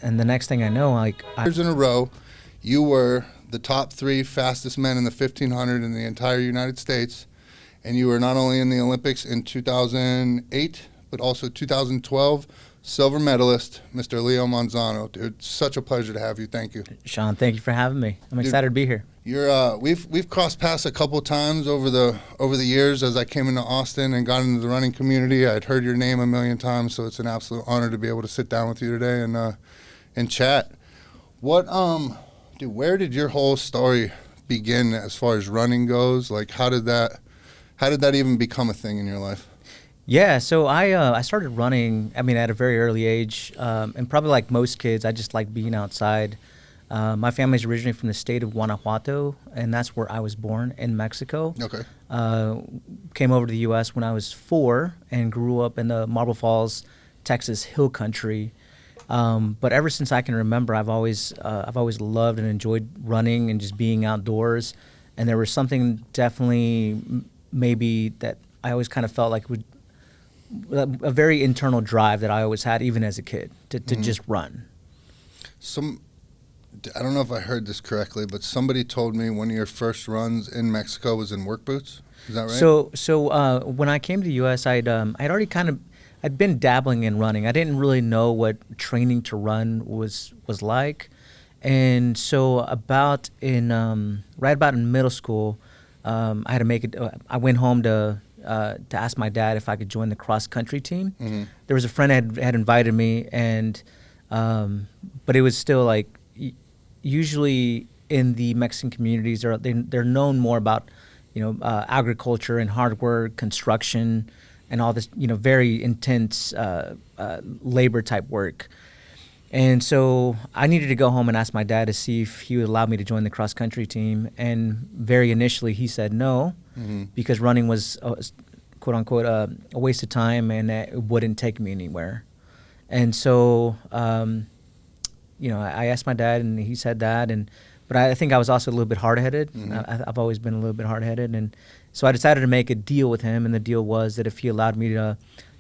And the next thing I know, years in a row, you were the top 3 fastest men in the 1500 in the entire United States, and you were not only in the Olympics in 2008, but also 2012, silver medalist, Mr. Leo Manzano. Dude, such a pleasure to have you. Thank you. Shawn, thank you for having me. I'm excited to be here. We've crossed paths a couple times over the years as I came into Austin and got into the running community. I'd heard your name a million times, so it's an absolute honor to be able to sit down with you today and chat. Where did your whole story begin as far as running goes? Like, how did that even become a thing in your life? Yeah, so I started running, at a very early age, and probably like most kids, I just like being outside. My family's originally from the state of Guanajuato, and that's where I was born, in Mexico. Okay. Came over to the U.S. when I was 4 and grew up in the Marble Falls, Texas hill country. But ever since I can remember, I've always loved and enjoyed running and just being outdoors. And there was something definitely maybe that I always kind of felt like a very internal drive that I always had, even as a kid, to just run. I don't know if I heard this correctly, but somebody told me one of your first runs in Mexico was in work boots. Is that right? So when I came to the U.S., I'd been dabbling in running. I didn't really know what training to run was like, and so right about in middle school, I had to make it. I went home to ask my dad if I could join the cross country team. Mm-hmm. There was a friend had invited me, and but it was still like usually in the Mexican communities they're known more about agriculture and hard work, construction, and all this very intense labor type work. And so I needed to go home and ask my dad to see if he would allow me to join the cross country team. And very initially he said no, mm-hmm. because running was quote unquote a waste of time and it wouldn't take me anywhere. And so I asked my dad and he said that, but I think I was also a little bit hard-headed. Mm-hmm. I've always been a little bit hard-headed, and so I decided to make a deal with him, and the deal was that if he allowed me to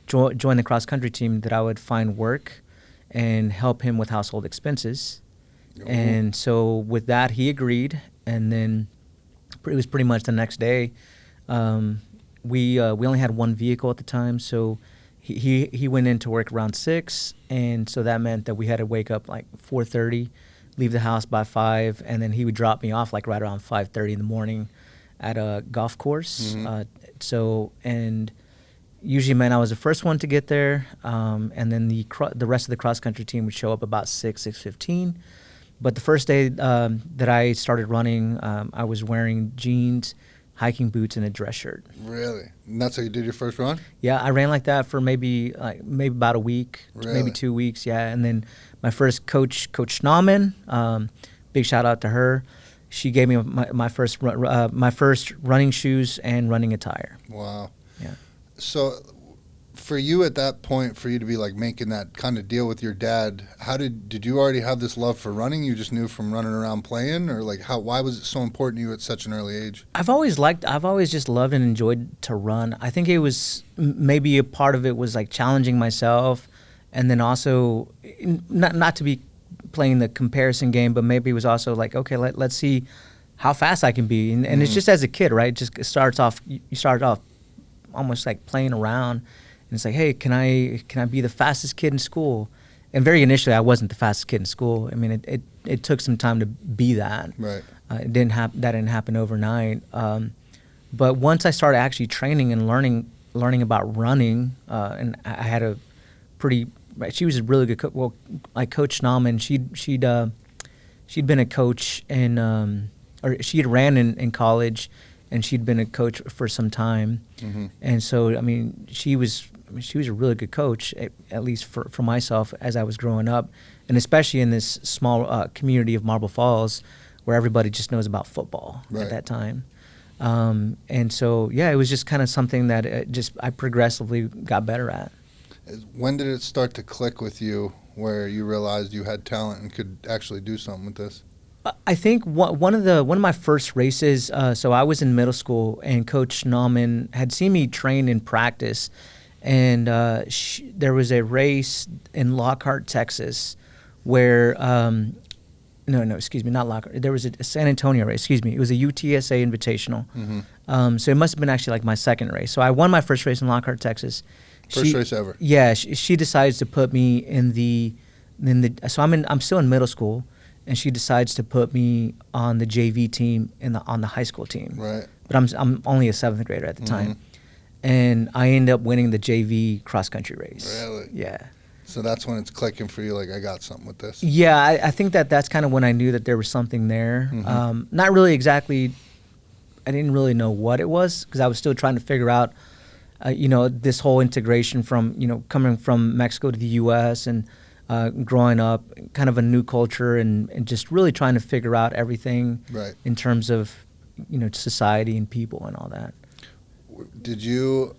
join the cross-country team, that I would find work and help him with household expenses. Ooh. And so with that, he agreed, and then it was pretty much the next day. We only had one vehicle at the time, so he went into work around 6, and so that meant that we had to wake up like 4:30, leave the house by 5, and then he would drop me off like right around 5:30 in the morning at a golf course. Mm-hmm. And usually meant I was the first one to get there, and then the rest of the cross country team would show up about 6:15. But the first day that I started running, I was wearing jeans, hiking boots, and a dress shirt. Really? And that's how you did your first run? Yeah, I ran like that for maybe about a week, really? Maybe 2 weeks, yeah. And then my first coach, Coach Shawn, big shout out to her. She gave me my first running shoes and running attire. Wow. Yeah. So for you at that point, for you to be like making that kind of deal with your dad, how did you already have this love for running? You just knew from running around playing, or like why was it so important to you at such an early age? I've always just loved and enjoyed to run. I think it was maybe a part of it was like challenging myself, and then also not to be playing the comparison game, but maybe it was also like, okay, let's see how fast I can be. And mm-hmm. It's just as a kid, right? You start off almost like playing around. And it's like, hey, can I be the fastest kid in school? And very initially, I wasn't the fastest kid in school. I mean, it took some time to be that. Right. That didn't happen overnight. But once I started actually training and learning about running, and I had a pretty. She was a really good coach. Well, like Coach Shawn, she'd been a coach or she had ran in college, and she'd been a coach for some time. Mm-hmm. And so, I mean, she was a really good coach, at least for myself as I was growing up, and especially in this small community of Marble Falls where everybody just knows about football. Right. At that time. And so, yeah, it was just kind of something that I progressively got better at. When did it start to click with you where you realized you had talent and could actually do something with this? I think one of my first races. So I was in middle school, and Coach Shawn had seen me train in practice, and there was a race in Lockhart, Texas, where no, excuse me, not Lockhart. There was a San Antonio race. Excuse me, it was a UTSA Invitational. So it must have been actually like my second race. So I won my first race in Lockhart, Texas. First race ever. Yeah, she decides to put me in the. So I'm still in middle school, and she decides to put me on the JV team on the high school team. Right. But I'm only a 7th grader at the time, and I end up winning the JV cross country race. Really? Yeah. So that's when it's clicking for you, like, I got something with this. Yeah, I think that's kind of when I knew that there was something there. Not really exactly. I didn't really know what it was because I was still trying to figure out, this whole integration from, coming from Mexico to the U.S. and growing up, kind of a new culture and just really trying to figure out everything in terms of, society and people and all that. Did you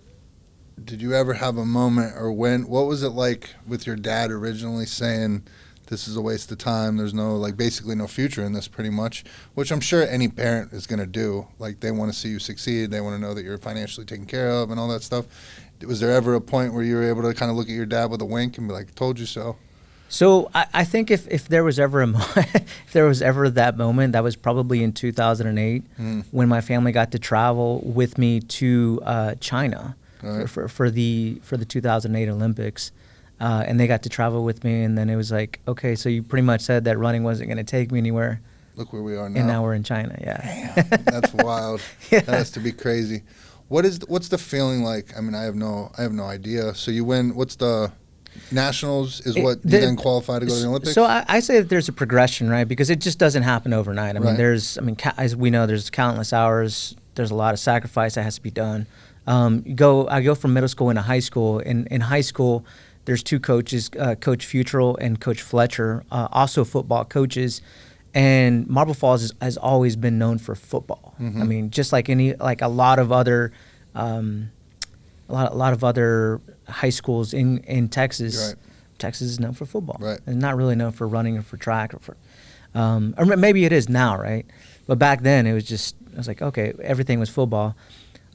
ever have a moment, or what was it like with your dad originally saying, this is a waste of time, there's basically no future in this, pretty much, which I'm sure any parent is going to do. Like, they want to see you succeed, they want to know that you're financially taken care of and all that stuff. Was there ever a point where you were able to kind of look at your dad with a wink and be like, told you so? So I think if there was ever if there was ever that moment, that was probably in 2008 when my family got to travel with me to China for the 2008 Olympics, and they got to travel with me, and then it was like, okay, so you pretty much said that running wasn't going to take me anywhere. Look where we are now. And now we're in China. Yeah. Damn, that's wild. Yeah. That has to be crazy. What's the feeling like? I mean, I have no idea. So you win. What's the Nationals is what you then qualify to go to the Olympics? So I say that there's a progression, right? Because it just doesn't happen overnight. I mean, as we know, there's countless hours. There's a lot of sacrifice that has to be done. I go from middle school into high school. In high school, there's two coaches, Coach Futrell and Coach Fletcher, also football coaches. And Marble Falls has always been known for football. I mean, just like a lot of other high schools in Texas. Texas is known for football. It's not really known for running or for track or maybe it is now, right? But back then I was like, okay, everything was football.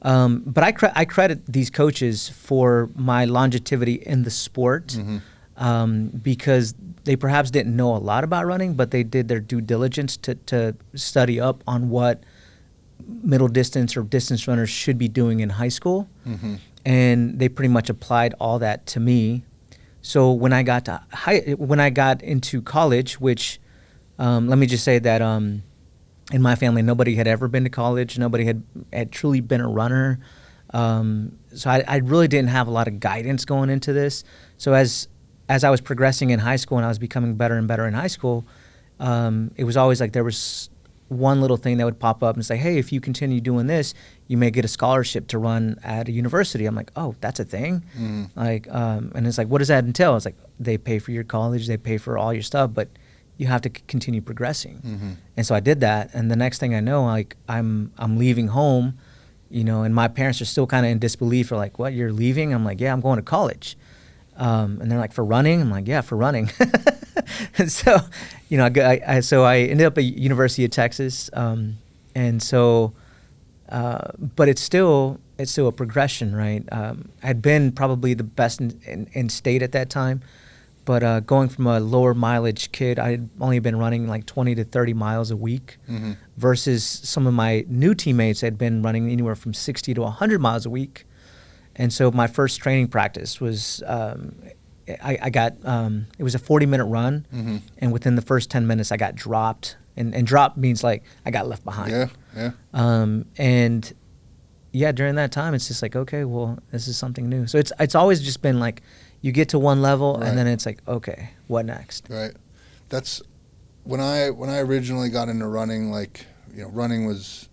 But I credit these coaches for my longevity in the sport because they perhaps didn't know a lot about running, but they did their due diligence to study up on what middle distance or distance runners should be doing in high school. And they pretty much applied all that to me. So when I got into college, which let me just say that in my family, nobody had ever been to college. Nobody had truly been a runner. So I really didn't have a lot of guidance going into this. So as I was progressing in high school and I was becoming better and better in high school, it was always like there was one little thing that would pop up and say, hey, if you continue doing this, you may get a scholarship to run at a university. I'm like, oh, that's a thing? And it's like, what does that entail? It's like, they pay for your college, they pay for all your stuff, but you have to continue progressing. And so I did that, and the next thing I know, like I'm leaving home, and my parents are still kind of in disbelief. They're like, what, you're leaving? I'm like, yeah, I'm going to college. And they're like, for running? I'm like, yeah, for running. And so, I ended up at University of Texas. And so, but it's still a progression, right? I'd been probably the best in state at that time, but going from a lower mileage kid, I had only been running like 20 to 30 miles a week versus some of my new teammates had been running anywhere from 60 to 100 miles a week. And so my first training practice was, I got, it was a 40-minute run, and within the first 10 minutes I got dropped. And drop means like I got left behind. And yeah, during that time, it's just like, okay, well, this is something new. So it's always just been like, you get to one level, and then it's like, okay, what next? That's when I originally got into running. Like, running was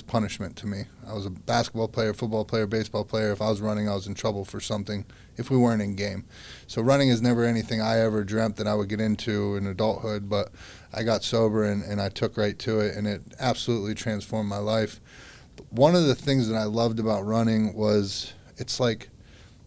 punishment to me. I was a basketball player, football player, baseball player. If I was running, I was in trouble for something if we weren't in game. So running is never anything I ever dreamt that I would get into in adulthood, but I got sober and I took right to it, and it absolutely transformed my life. One of the things that I loved about running was it's like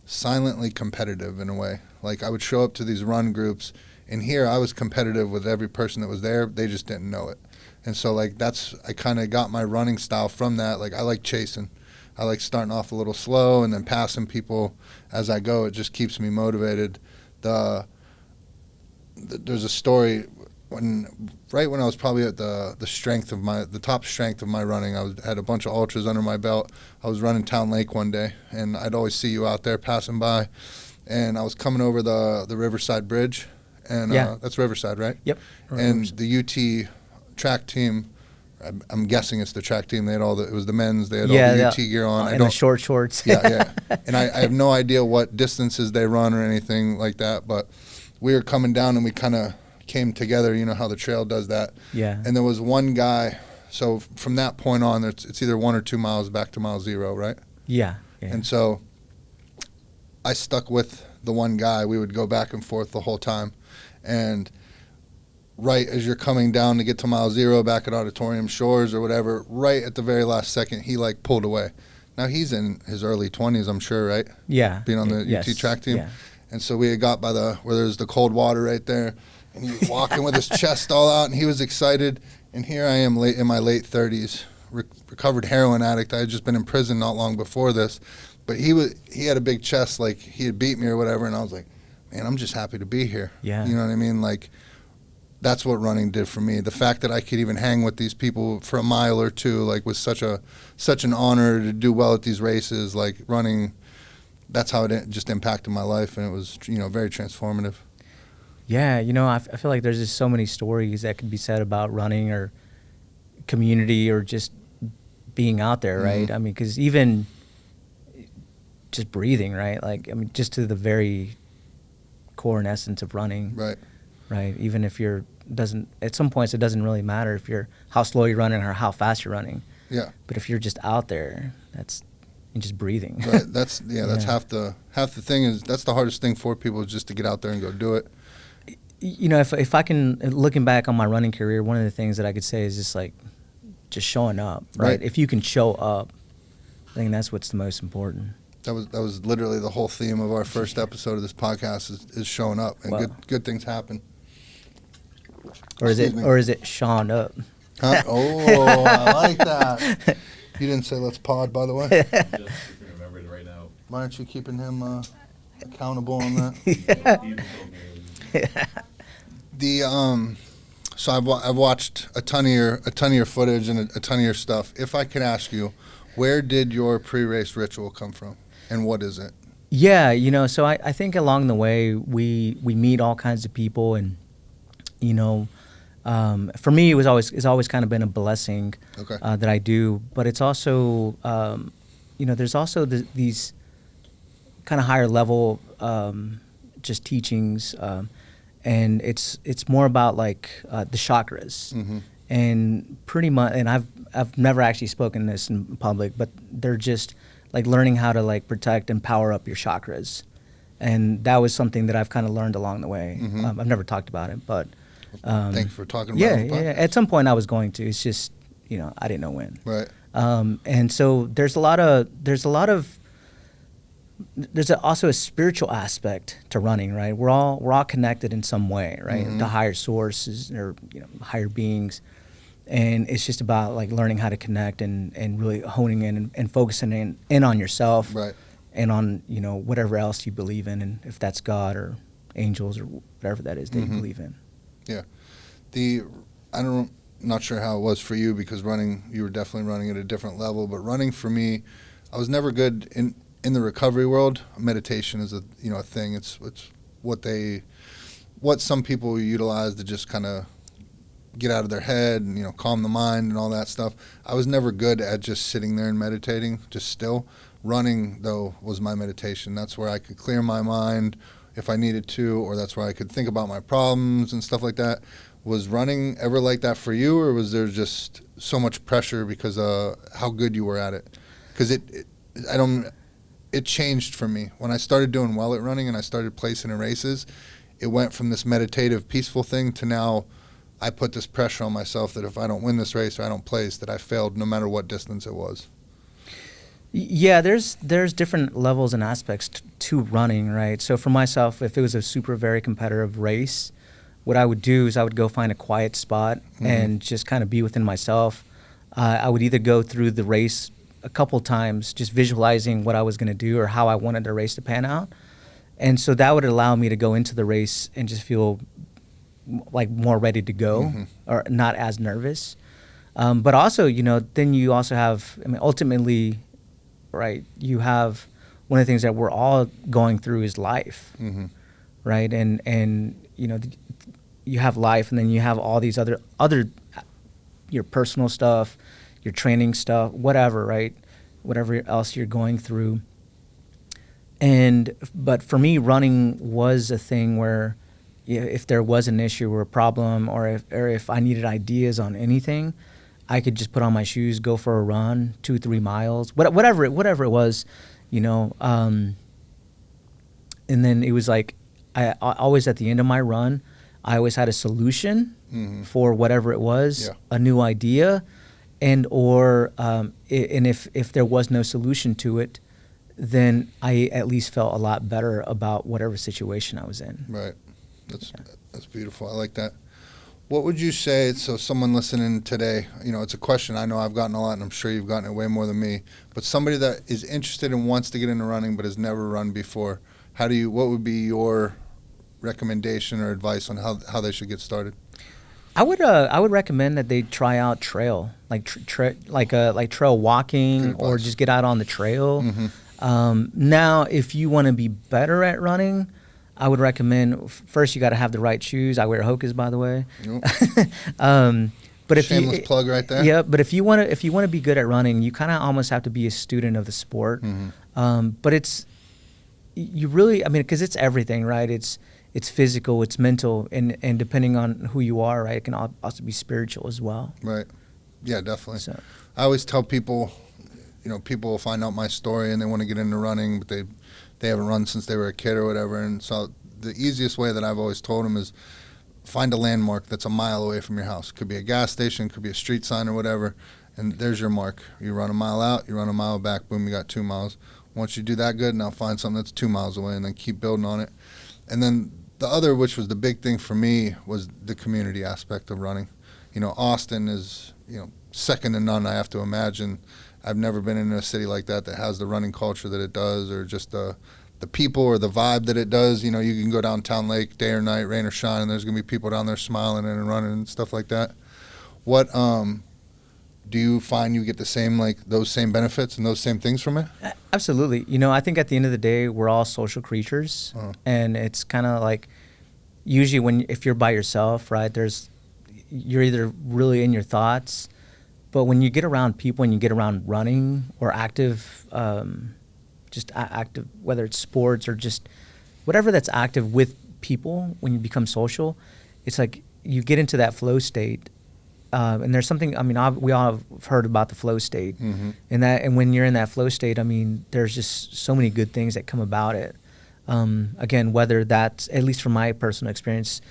silently competitive in a way. Like, I would show up to these run groups, and here I was competitive with every person that was there. They just didn't know it. And so, like, I kind of got my running style from that. Like, I like chasing. I like starting off a little slow and then passing people as I go. It just keeps me motivated. The there's a story right when I was probably at the top strength of my running. Had a bunch of ultras under my belt. I was running Town Lake one day, and I'd always see you out there passing by. And I was coming over the Riverside Bridge, and that's Riverside, right? Yep. And the UT track team, I'm guessing it's the track team. They had it was the men's. They had all the UT gear on. And the short shorts. Yeah. And I have no idea what distances they run or anything like that, but we were coming down and we kind of came together. You know how the trail does that. Yeah. And there was one guy. So from that point on, it's either 1 or 2 miles back to mile 0, right? Yeah. And so I stuck with the one guy. We would go back and forth the whole time. And right as you're coming down to get to mile 0 back at Auditorium Shores or whatever, right at the very last second, he like pulled away. Now he's in his early 20s, I'm sure, right? Yeah. Being on the UT track team. Yeah. And so we had got by where there's the cold water right there, and he was walking with his chest all out, and he was excited. And here I am in my late 30s, recovered heroin addict. I had just been in prison not long before this. But he had a big chest, like he had beat me or whatever, and I was like, man, I'm just happy to be here. Yeah. You know what I mean? Like, that's what running did for me. The fact that I could even hang with these people for a mile or two, like, was such an honor to do well at these races. Like, running, that's how it just impacted my life, and it was, very transformative. Yeah, I feel like there's just so many stories that could be said about running or community or just being out there, right? I mean, because even just breathing, right? Like, I mean, just to the very core and essence of running. Right. Even if at some points it doesn't really matter if how slow you're running or how fast you're running. Yeah. But if you're just out there, you're just breathing. Right. That's half the thing is, that's the hardest thing for people, is just to get out there and go do it. If I can, looking back on my running career, one of the things that I could say is just showing up, right? If you can show up, I think that's what's the most important. That was literally the whole theme of our first episode of this podcast is showing up, and good things happen. Or is it Shawn up? Huh? Oh, I like that. You didn't say let's pod, by the way. Just if you remember it right now. Why aren't you keeping him accountable on that? So I've watched a ton of your footage and a ton of your stuff. If I could ask you, where did your pre-race ritual come from, and what is it? Yeah, so I think along the way we meet all kinds of people, and for me it's always kind of been a blessing that I do, but it's also there's also these kind of higher level just teachings, and it's more about like the chakras. And pretty much, and I've never actually spoken this in public, but they're just like learning how to like protect and power up your chakras, and that was something that I've kind of learned along the way. I've never talked about it, but thank you for talking about it. Yeah. At some point I was going to. It's just I didn't know when. Right. And so there's also a spiritual aspect to running, right? We're all connected in some way, right? To higher sources or higher beings, and it's just about like learning how to connect and really honing in and focusing in on yourself, right? And on whatever else you believe in, and if that's God or angels or whatever that is that you believe in. Yeah, I'm not sure how it was for you, because you were definitely running at a different level, but running for me, I was never good in the recovery world. Meditation is a thing. It's what some people utilize to just kind of get out of their head and calm the mind and all that stuff. I was never good at just sitting there and meditating, just still. Running though was my meditation. That's where I could clear my mind if I needed to, or that's where I could think about my problems and stuff like that. Was running ever like that for you, or was there just so much pressure because how good you were at it? Because it changed for me. When I started doing well at running and I started placing in races, it went from this meditative, peaceful thing to now I put this pressure on myself that if I don't win this race or I don't place, that I failed no matter what distance it was. Yeah, there's different levels and aspects to running, right? So for myself, if it was a super very competitive race, what I would do is I would go find a quiet spot and just kind of be within myself. I would either go through the race a couple times, just visualizing what I was going to do or how I wanted the race to pan out. And so that would allow me to go into the race and just feel like more ready to go or not as nervous. But also, then you also have, I mean, ultimately, right, you have one of the things that we're all going through is life, right? And you have life, and then you have all these other your personal stuff, your training stuff, whatever, right? Whatever else you're going through. But for me, running was a thing where if there was an issue or a problem, or if I needed ideas on anything, I could just put on my shoes, go for a run, 2-3 miles, whatever it was, and then it was like I always, at the end of my run, I always had a solution for whatever it was, a new idea, and if there was no solution to it, then I at least felt a lot better about whatever situation I was in. Right. That's beautiful. I like that. What would you say, so someone listening today, it's a question I know I've gotten a lot, and I'm sure you've gotten it way more than me, but somebody that is interested and wants to get into running but has never run before, what would be your recommendation or advice on how they should get started? I would recommend that they try out trail, like trail walking, or just get out on the trail. Now, if you want to be better at running, I would recommend, first you got to have the right shoes. I wear Hoka's, by the way. But shameless plug right there. Yeah, but if you want to be good at running, you kind of almost have to be a student of the sport. But you really, I mean, because it's everything, right? It's physical, it's mental, and depending on who you are, right, it can also be spiritual as well. Right. Yeah, definitely. So I always tell people, people will find out my story and they want to get into running, but they haven't run since they were a kid or whatever. And so the easiest way that I've always told them is find a landmark that's a mile away from your house. Could be a gas station, could be a street sign or whatever, and there's your mark. You run a mile out, you run a mile back, boom, you got 2 miles. Once you do that good, now find something that's 2 miles away and then keep building on it. And then the other, which was the big thing for me, was the community aspect of running. Austin is, second to none, I have to imagine. I've never been in a city like that has the running culture that it does, or just the people or the vibe that it does. You can go downtown Lake day or night, rain or shine, and there's going to be people down there smiling and running and stuff like that. What do you find you get the same, those same benefits and those same things from it? Absolutely. I think at the end of the day, we're all social creatures, and it's kind of like usually if you're by yourself, right, you're either really in your thoughts, but when you get around people and you get around running or active, active, whether it's sports or just whatever that's active with people, when you become social, it's like you get into that flow state. And there's something, I mean, we all have heard about the flow state, and when you're in that flow state, I mean, there's just so many good things that come about it. Again, whether that's, at least from my personal experience,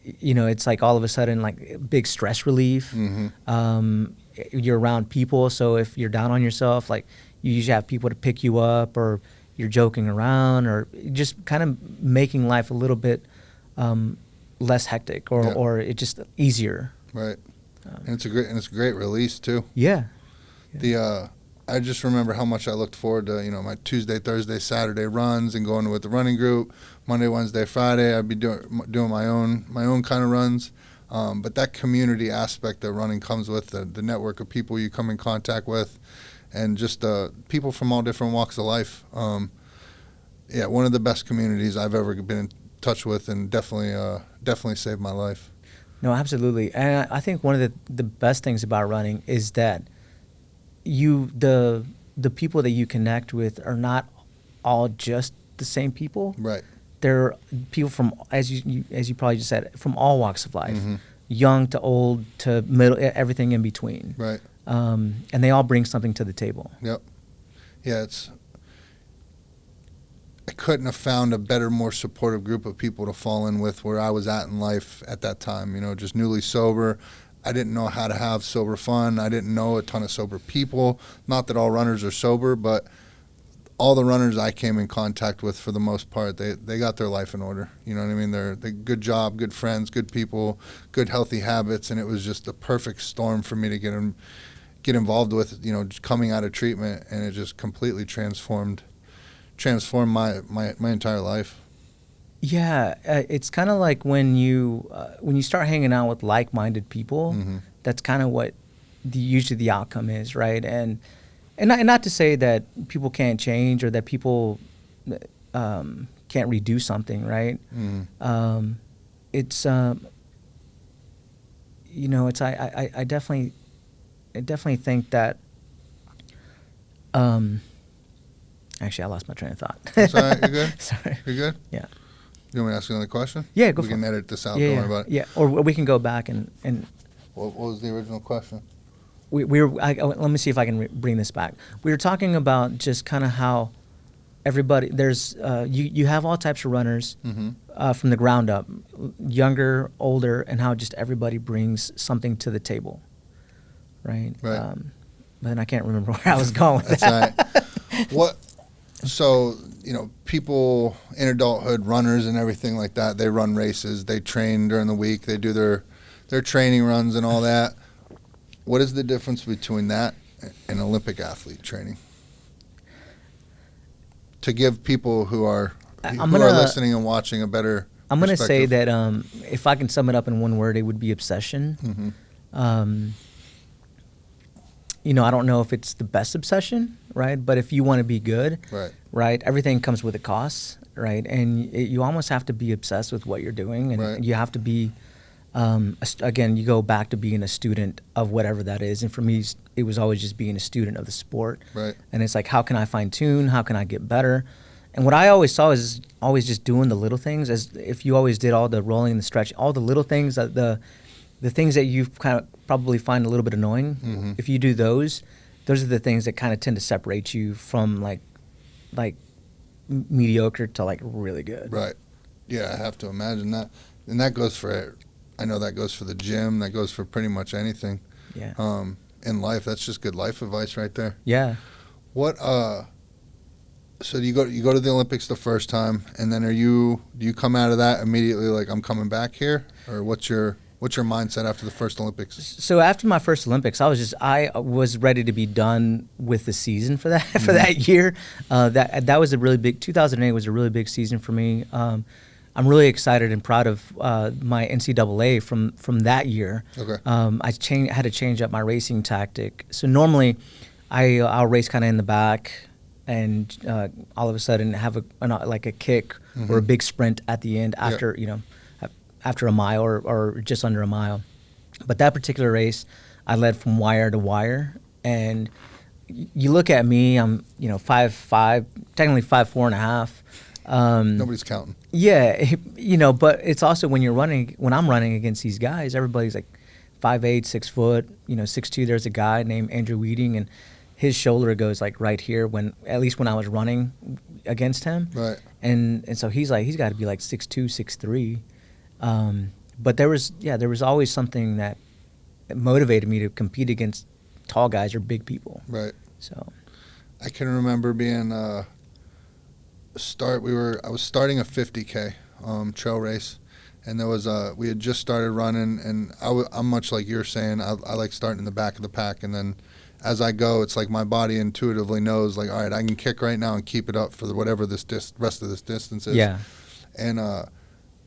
it's like all of a sudden like big stress relief. You're around people, so if you're down on yourself, like you usually have people to pick you up, or you're joking around, or just kind of making life a little bit less hectic, or it just easier. Right. And it's a great release too. Yeah. I just remember how much I looked forward to, my Tuesday, Thursday, Saturday runs and going with the running group. Monday, Wednesday, Friday, I'd be doing my own kind of runs. But that community aspect that running comes with, the network of people you come in contact with, and just people from all different walks of life. One of the best communities I've ever been in touch with, and definitely saved my life. No, absolutely. And I think one of the best things about running is that the people that you connect with are not all just the same people. Right. They're people from, as you probably just said, from all walks of life, young to old to middle, everything in between. Right. And they all bring something to the table. Yep. Yeah, I couldn't have found a better, more supportive group of people to fall in with where I was at in life at that time. Just newly sober. I didn't know how to have sober fun. I didn't know a ton of sober people. Not that all runners are sober, but all the runners I came in contact with, for the most part, they got their life in order. You know what I mean? They're good job, good friends, good people, good healthy habits, and it was just the perfect storm for me to get involved with. Just coming out of treatment, and it just completely transformed my entire life. Yeah, it's kind of like when you start hanging out with like-minded people, that's kind of what usually the outcome is, right? And not to say that people can't change or that people can't redo something, right? It's it's I definitely think that. Actually, I lost my train of thought. Sorry, you're good. Sorry. You're good. Yeah. You want me to ask you another question? Yeah, go we for can it. edit this out. Yeah, Don't yeah, worry about it. yeah. Or we can go back and What was the original question? we were. Let me see if I can bring this back. We were talking about just kind of how everybody there's you have all types of runners from the ground up, younger, older, and how just everybody brings something to the table, right? Right. But then I can't remember where I was going with That's that. right. What? So people in adulthood, runners and everything like that. They run races. They train during the week. They do their training runs and all that. What is the difference between that and Olympic athlete training? To give people who are listening and watching a better I'm going to say perspective. that if I can sum it up in one word, it would be obsession. I don't know if it's the best obsession, right? But if you want to be good, right, everything comes with a cost, right? And you almost have to be obsessed with what you're doing, and you have to be, again, you go back to being a student of whatever that is. And for me, it was always just being a student of the sport. Right. And it's like, how can I fine tune? How can I get better? And what I always saw is always just doing the little things. As if you always did all the rolling and the stretching, all the little things, the things that you kind of probably find a little bit annoying, if you do those are the things that kind of tend to separate you from like mediocre to like really good. Right. Yeah, I have to imagine that. And that goes for, I know that goes for the gym. That goes for pretty much anything. Yeah. In life, that's just good life advice right there. Yeah. What? So you go to the Olympics the first time, and then do you come out of that immediately like I'm coming back here, or what's your mindset after the first Olympics? So after my first Olympics, I was ready to be done with the season for that for that year. That was a really big 2008 was a really big season for me. I'm really excited and proud of my NCAA from that year. Okay. I had to change up my racing tactic. So normally, I'll race kind of in the back, and all of a sudden have a kick or a big sprint at the end after after a mile or just under a mile. But that particular race, I led from wire to wire. And you look at me, I'm 5'5", technically 5'4.5". Nobody's counting. Yeah, but it's also when I'm running against these guys, everybody's like 5'8", 6 foot, 6'2". There's a guy named Andrew Weeding, and his shoulder goes like right here at least when I was running against him. Right. And so he's got to be like 6'2", 6'3". But there was always something that motivated me to compete against tall guys or big people. Right. So I can remember being I was starting a 50K trail race, and there was we had just started running, and I'm much like you're saying. I like starting in the back of the pack, and then as I go, it's like my body intuitively knows, like, all right, I can kick right now and keep it up for whatever this rest of this distance is. yeah. And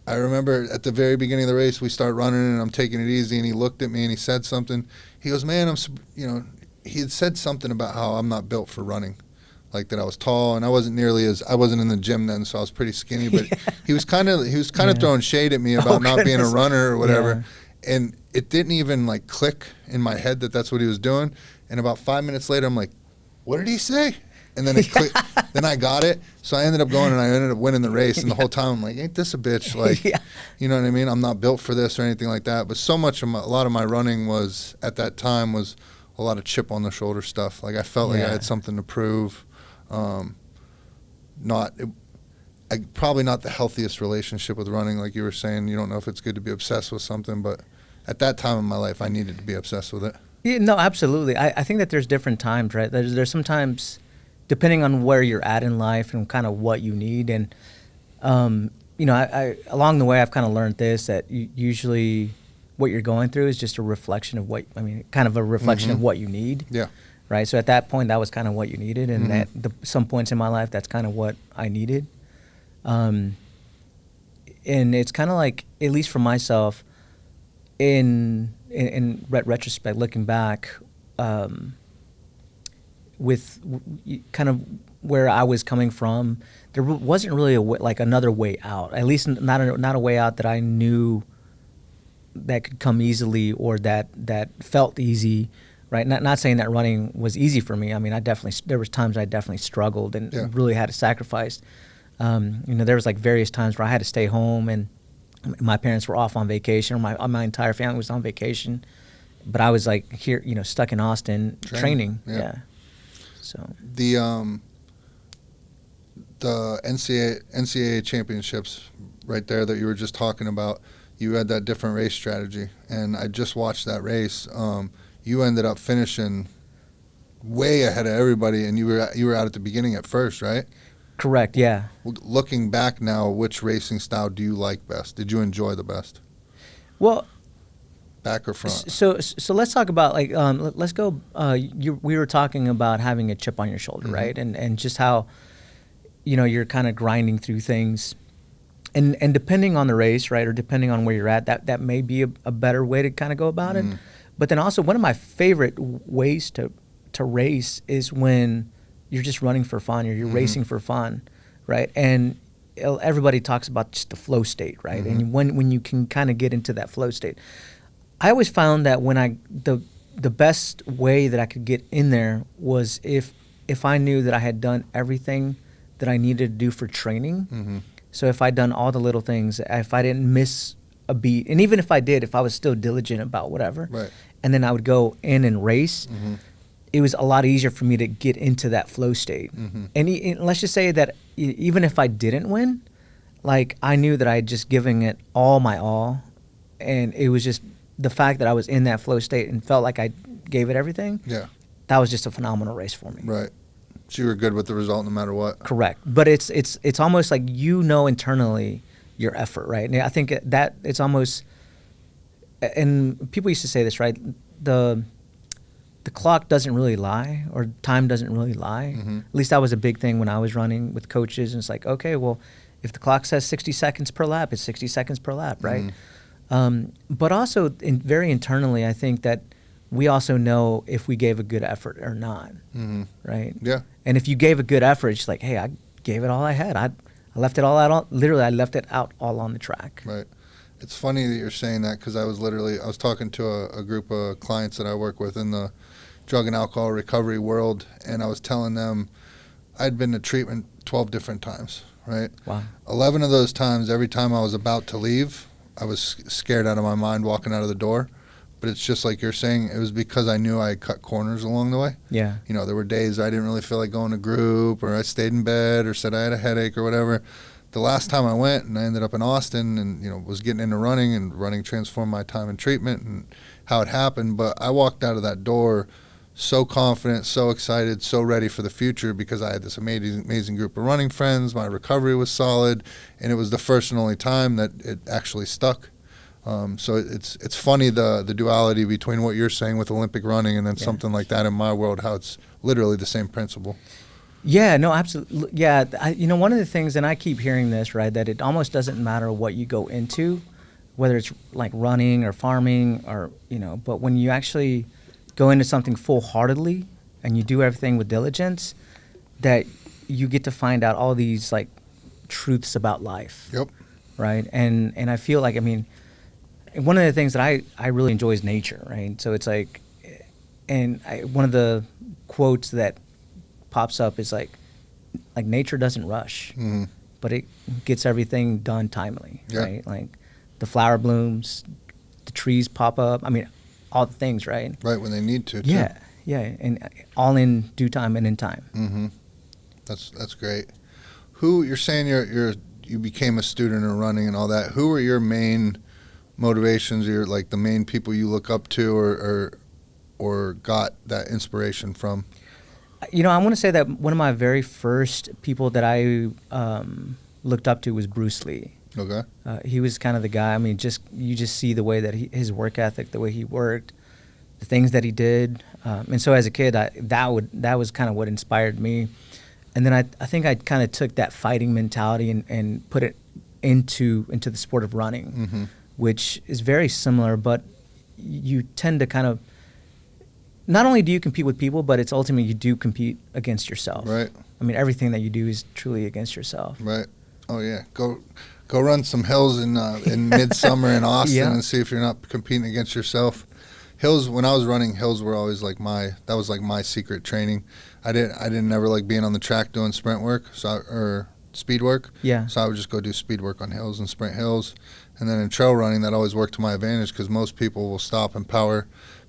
I remember at the very beginning of the race, we start running, and I'm taking it easy, and he looked at me and he said something. He goes, "Man, he had said something about how I'm not built for running, like that I was tall, and I wasn't in the gym then, so I was pretty skinny, but he was kind of throwing shade at me about not being a runner or whatever." Yeah. And it didn't even like click in my head that that's what he was doing. And about 5 minutes later, I'm like, "What did he say?" And then it clicked. Then I got it. So I ended up going, and I ended up winning the race. And the whole time I'm like, "Ain't this a bitch?" Like, you know what I mean? I'm not built for this or anything like that. But a lot of my running was a lot of chip on the shoulder stuff. Like I felt like I had something to prove. Probably not the healthiest relationship with running, like you were saying. You don't know if it's good to be obsessed with something, but at that time in my life, I needed to be obsessed with it. Yeah, no, absolutely. I think that there's different times, right? There's sometimes, depending on where you're at in life and kind of what you need, and I along the way I've kind of learned this, that usually what you're going through is just a reflection of of what you need. Yeah. Right. So at that point, that was kind of what you needed, and at some points in my life, that's kind of what I needed. and it's kind of like, at least for myself, in retrospect, looking back, with kind of where I was coming from, there wasn't really like another way out. At least not a way out that I knew that could come easily, or that felt easy, right? Not saying that running was easy for me. I mean, there was times I definitely struggled and really had to sacrifice. There was like various times where I had to stay home, and my parents were off on vacation, or my entire family was on vacation, but I was like here, stuck in Austin training. Yeah. So the NCAA championships right there that you were just talking about, you had that different race strategy, and I just watched that race. You ended up finishing way ahead of everybody, and you were out at the beginning at first, right? Correct. Yeah. Looking back now, which racing style do you like best? Did you enjoy the best? Well, back or front? So let's talk about let's go. We were talking about having a chip on your shoulder, right? And just how you're kind of grinding through things. And depending on the race, right, or depending on where you're at, that may be a better way to kind of go about it. But then also, one of my favorite ways to race is when you're just running for fun, or you're racing for fun, right? And everybody talks about just the flow state, right? And when you can kind of get into that flow state, I always found that when the best way that I could get in there was if I knew that I had done everything that I needed to do for training. So if I'd done all the little things, if I didn't miss a beat, and even if I did, if I was still diligent about whatever, right, and then I would go in and race, it was a lot easier for me to get into that flow state. And let's just say that even if I didn't win, like, I knew that I had just given it all my all, and it was just the fact that I was in that flow state and felt like I gave it everything. Yeah, that was just a phenomenal race for me. Right. So you were good with the result no matter what. Correct. But it's almost like internally your effort, right? And I think that it's almost, and people used to say this, right? The clock doesn't really lie, or time doesn't really lie. At least that was a big thing when I was running with coaches. And it's like, okay, well, if the clock says 60 seconds per lap, it's 60 seconds per lap, right? But also very internally, I think that we also know if we gave a good effort or not, right? Yeah. And if you gave a good effort, it's like, hey, I gave it all I had. I left it all out. Literally, I left it out all on the track. Right. It's funny that you're saying that, because I was talking to a group of clients that I work with in the drug and alcohol recovery world, and I was telling them I'd been to treatment 12 different times, right? Wow. 11 of those times, every time I was about to leave, I was scared out of my mind walking out of the door. But it's just like you're saying, it was because I knew I had cut corners along the way. Yeah. There were days I didn't really feel like going to group, or I stayed in bed, or said I had a headache or whatever. The last time I went, and I ended up in Austin, and was getting into running, and running transformed my time in treatment and how it happened. But I walked out of that door so confident, so excited, so ready for the future, because I had this amazing group of running friends. My recovery was solid, and it was the first and only time that it actually stuck. So it's funny the duality between what you're saying with Olympic running and then something like that in my world, how it's literally the same principle. Yeah, no, absolutely. Yeah, one of the things, and I keep hearing this, right, that it almost doesn't matter what you go into, whether it's like running or farming or, but when you actually go into something full-heartedly and you do everything with diligence, that you get to find out all these like truths about life. Yep. Right. And I feel like, one of the things that I really enjoy is nature, right? So it's like, and one of the quotes that pops up is like nature doesn't rush, but it gets everything done timely, right? Like the flower blooms, the trees pop up. All the things, right? Right, when they need to. Yeah, yeah, and all in due time and in time. That's great. Who you're saying you became a student of running and all that? Who were your main motivations, or like the main people you look up to, or got that inspiration from? I want to say that one of my very first people that I looked up to was Bruce Lee. Okay. He was kind of the guy. You just see the way that his work ethic, the way he worked, the things that he did, and so as a kid, that was kind of what inspired me. And then I think I kind of took that fighting mentality and put it into the sport of running, which is very similar, but you tend to kind of, not only do you compete with people, but it's ultimately you do compete against yourself. Right. I mean, everything that you do is truly against yourself. Right. Oh yeah. Go run some hills in midsummer in Austin Yeah. and see if you're not competing against yourself. Hills, when I was running, hills were always like that was like my secret training. I didn't ever like being on the track doing sprint work, or speed work. Yeah. So I would just go do speed work on hills and sprint hills. And then in trail running, that always worked to my advantage because most people will stop and power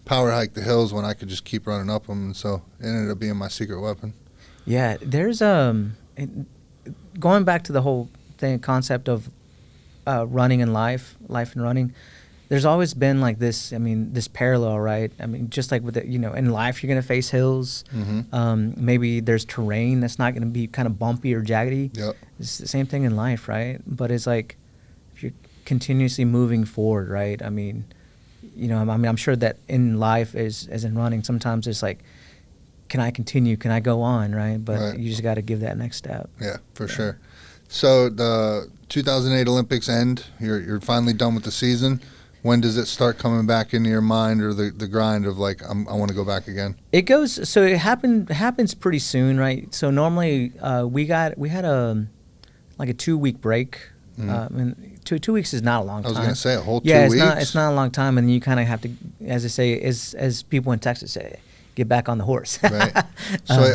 hike the hills when I could just keep running up them. And so it ended up being my secret weapon. Yeah, there's going back to the whole concept of running and life and running. There's always been like this. I mean, this parallel, right? I mean, just like with in life, you're gonna face hills. Maybe there's terrain that's not gonna be kind of bumpy or jaggedy. Yep. It's the same thing in life, right? But it's like if you're continuously moving forward, right? I mean, I'm sure that in life, as in running, sometimes it's like, can I continue? Can I go on? Right? But Right. you just got to give that next step. Yeah, for sure. So the 2008 Olympics end. You're finally done with the season. When does it start coming back into your mind, or the grind of like, I want to go back again? It goes. So it happens pretty soon, right? So normally we had a 2-week break. And 2 weeks is not a long time. I was going to say a whole 2 yeah, weeks. it's not a long time, and you kind of have to, as I say, as people in Texas say, get back on the horse. Right. So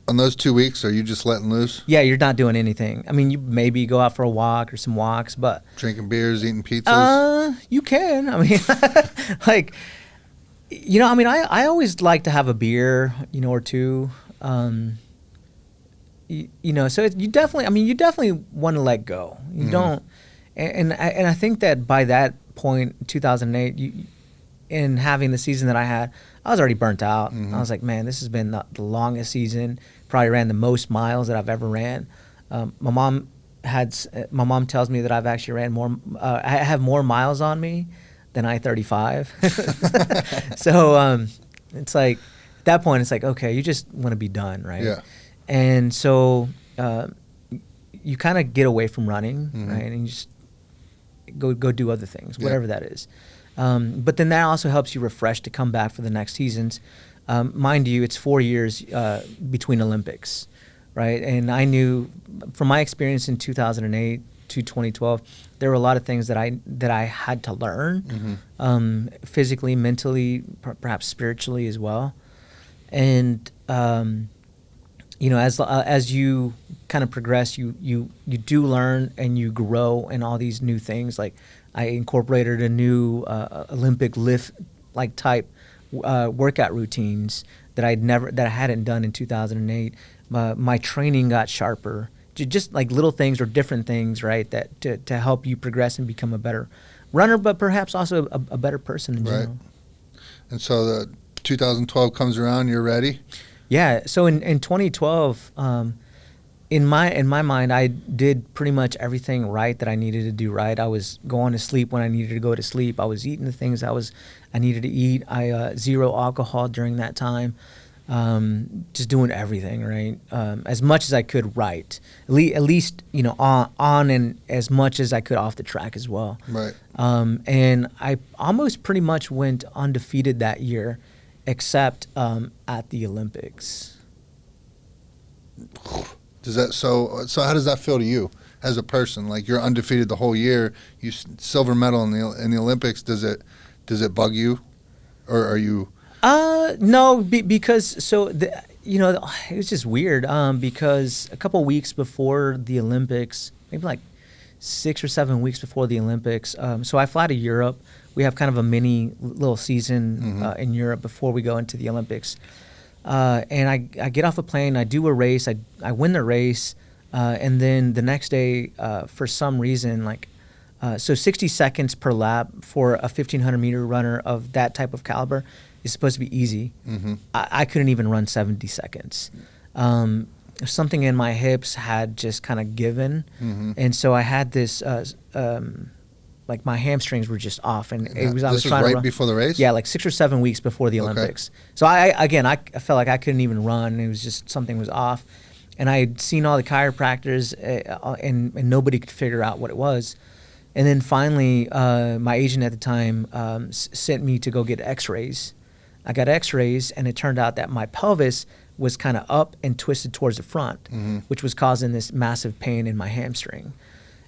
on those 2 weeks, are you just letting loose? Yeah, you're not doing anything. I mean, you maybe go out for a walk or some walks, but Drinking beers, eating pizzas? you can. I mean, like, I always like to have a beer, or two. So you definitely want to let go. You don't, and I think that by that point, 2008, in having the season that I had, I was already burnt out. I was like, man, this has been the longest season. Probably ran the most miles that I've ever ran. My mom tells me that I've actually ran more. I have more miles on me than I-35. So it's like at that point, it's like, okay, you just want to be done, right? Yeah. And so you kind of get away from running, right? And you just go do other things, whatever that is. But then that also helps you refresh to come back for the next seasons. Mind you, it's 4 years between Olympics, right? And I knew from my experience in 2008 to 2012, there were a lot of things that I had to learn, physically, mentally, perhaps spiritually as well. And as you kind of progress, you do learn and you grow in all these new things. Like I incorporated a new Olympic lift like type workout routines that I hadn't done in 2008. My training got sharper, just like little things or different things, right? That to help you progress and become a better runner, but perhaps also a better person in general. And so the 2012 comes around, you're ready? Yeah. So in 2012, in my mind, I did pretty much everything right that I needed to do right. I was going to sleep when I needed to go to sleep. I was eating the things I needed to eat. I zero alcohol during that time. Just doing everything right, as much as I could right. At least on and as much as I could off the track as well. Right. And I almost pretty much went undefeated that year, except at the Olympics. So how does that feel to you as a person? Like you're undefeated the whole year, you silver medal in the Olympics. Does it bug you, or are you? No, because it was just weird. Because a couple weeks before the Olympics, maybe like 6 or 7 weeks before the Olympics, so I fly to Europe. We have kind of a mini little season in Europe before we go into the Olympics. And I get off a plane, I do a race, I win the race, and then the next day, for some reason, so 60 seconds per lap for a 1,500 meter runner of that type of caliber is supposed to be easy. I couldn't even run 70 seconds. Something in my hips had just kind of given, and so I had this. Like my hamstrings were just off, and I was trying to run before the race. Yeah, like 6 or 7 weeks before the Olympics. So I felt like I couldn't even run. It was just something was off, and I had seen all the chiropractors, and nobody could figure out what it was. And then finally, my agent at the time sent me to go get X-rays. I got X-rays, and it turned out that my pelvis was kind of up and twisted towards the front, which was causing this massive pain in my hamstring.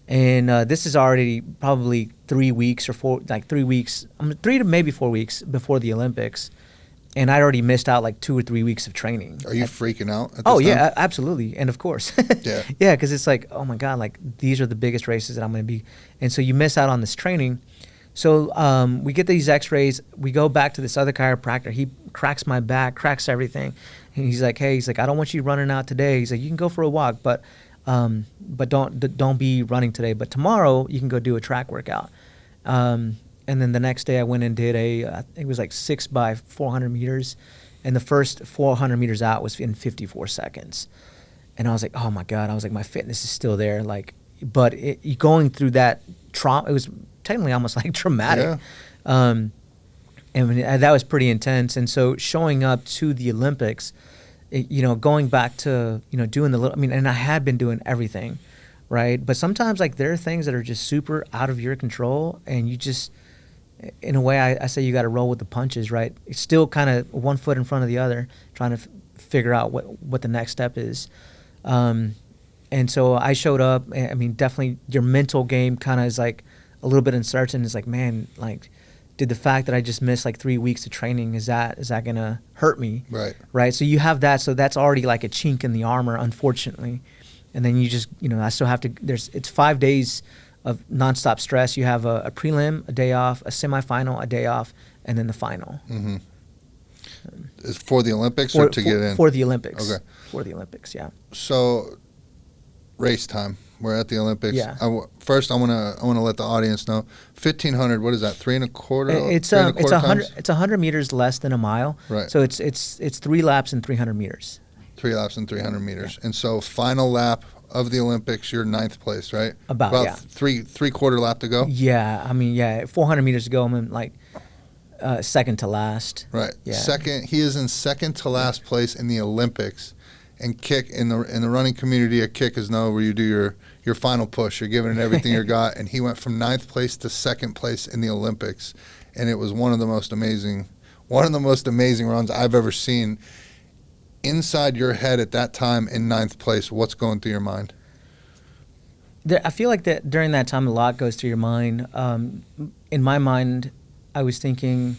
And this is already probably 3 weeks or 3 weeks, 3 to maybe 4 weeks before the Olympics. And I'd already missed out like 2 or 3 weeks of training. Are you freaking out at this Oh, time? yeah, absolutely. And of course. Yeah. Yeah, because it's like, oh my God, like these are the biggest races that I'm going to be. And so you miss out on this training. So we get these X-rays. We go back to this other chiropractor. He cracks my back, cracks everything. And he's like, hey, I don't want you running out today. He's like, you can go for a walk, but don't be running today. But tomorrow you can go do a track workout. And then the next day I went and did it was like 6 by 400 meters. And the first 400 meters out was in 54 seconds. And I was like, oh my God. I was like, my fitness is still there. Like, but going through that trauma, it was technically almost like traumatic. Yeah. And that was pretty intense. And so showing up to the Olympics, going back to, doing and I had been doing everything, right? But sometimes like there are things that are just super out of your control, and you just, in a way, I say you got to roll with the punches, right? It's still kind of one foot in front of the other, trying to figure out what the next step is. And so I showed up. I mean, definitely your mental game kind of is like a little bit uncertain. It's like, man, like, did the fact that I just missed like 3 weeks of training, is that gonna hurt me? Right. So you have that. So that's already like a chink in the armor, unfortunately. And then you just, I still have to. It's 5 days of nonstop stress. You have a prelim, a day off, a semifinal, a day off, and then the final. Mm-hmm. Is for the Olympics or to get in? For the Olympics. Okay. For the Olympics, yeah. So, race time. We're at the Olympics. Yeah. First, I want to let the audience know 1,500. What is that? 3 1/4. It's 100. It's 100 meters less than a mile. Right. So it's 3 laps and 300 meters. 3 laps and 300 meters. And so final lap of the Olympics, you're 9th place, right? About yeah. Three-quarter lap to go. Yeah. I mean, yeah. 400 meters to go. I'm in like second to last. Right. Yeah. He is in second to last place in the Olympics. And kick in the running community, a kick is where you do your final push. You're giving it everything you got. And he went from 9th place to 2nd place in the Olympics, and it was one of the most amazing runs I've ever seen. Inside your head at that time in 9th place, what's going through your mind? I feel like that during that time a lot goes through your mind. In my mind, I was thinking,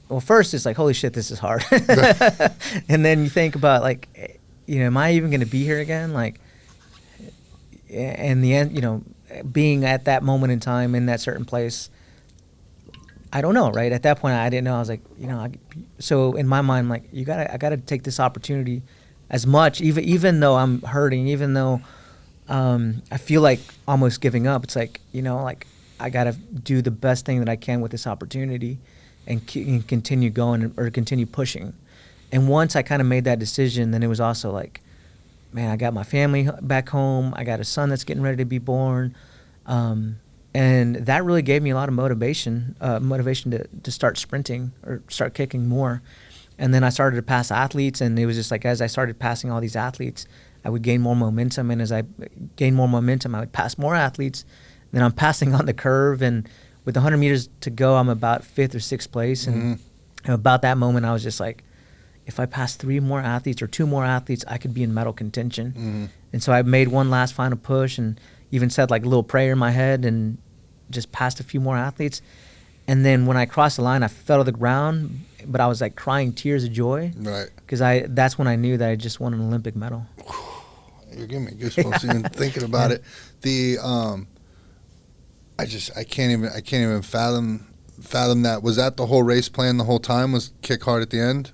well, first it's like, holy shit, this is hard. And then you think about like, am I even going to be here again? Like, in the end, being at that moment in time in that certain place, I don't know, right? At that point, I didn't know. I was like, so in my mind, I'm like, I gotta take this opportunity as much, even though I'm hurting, even though I feel like almost giving up. It's like, like I gotta do the best thing that I can with this opportunity and continue going or continue pushing. And once I kind of made that decision, then it was also like, man, I got my family back home. I got a son that's getting ready to be born. And that really gave me a lot of motivation to start sprinting or start kicking more. And then I started to pass athletes, and it was just like as I started passing all these athletes, I would gain more momentum. And as I gained more momentum, I would pass more athletes. Then I'm passing on the curve, and with 100 meters to go, I'm about 5th or 6th place. And about that moment, I was just like, if I pass 3 more athletes or 2 more athletes, I could be in medal contention. Mm-hmm. And so I made one last final push and even said like a little prayer in my head and just passed a few more athletes. And then when I crossed the line, I fell to the ground, but I was like crying tears of joy. Right. Because that's when I knew that I just won an Olympic medal. You're giving me goosebumps even thinking about it. I can't even fathom that. Was that the whole race plan the whole time, was kick hard at the end?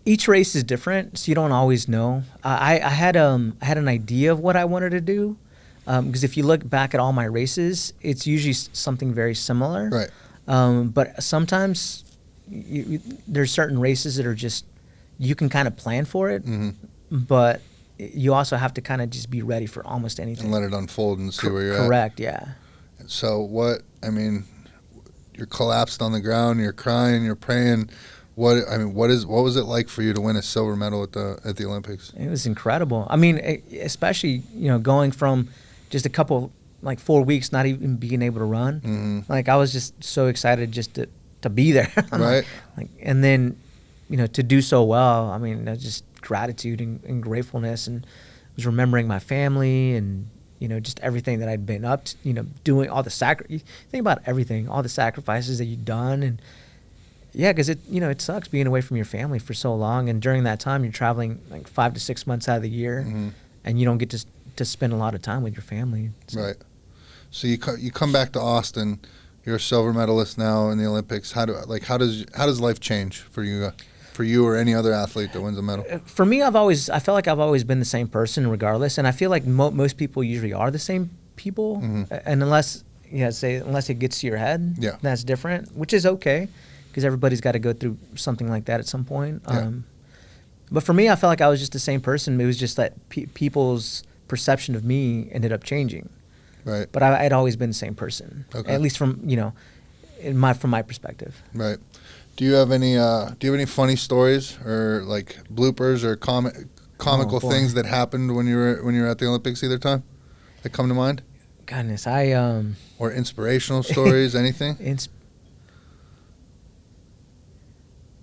Each race is different, so you don't always know. I had an idea of what I wanted to do, because if you look back at all my races, it's usually something very similar. Right. But sometimes there's certain races that are just, you can kind of plan for it, but you also have to kind of just be ready for almost anything. And let it unfold and see where you're at. Correct, yeah. So you're collapsed on the ground, you're crying, you're praying. What was it like for you to win a silver medal at the Olympics? It was incredible. I mean, especially, going from just a couple, like 4 weeks, not even being able to run. Mm-hmm. Like, I was just so excited just to be there. Right. And then, to do so well, I mean, just gratitude and gratefulness, and was remembering my family and, just everything that I'd been up to, doing all the think about everything, all the sacrifices that you've done. And yeah, because it sucks being away from your family for so long. And during that time, you're traveling like 5 to 6 months out of the year, Mm-hmm. and you don't get to spend a lot of time with your family. So. Right. So you come back to Austin. You're a silver medalist now in the Olympics. How does life change for you or any other athlete that wins a medal? For me, I felt like I've always been the same person regardless, and I feel like most people usually are the same people, Mm-hmm. and unless it gets to your head, Yeah. that's different, which is okay, because everybody's got to go through something like that at some point. Yeah. But for me, I felt like I was just the same person. It was just that people's perception of me ended up changing. Right. But I'd always been the same person, Okay. at least from from my perspective. Right. Do you have any funny stories or like bloopers or comical boy. things that happened when you were at the Olympics either time that come to mind? Goodness, Or inspirational stories, anything?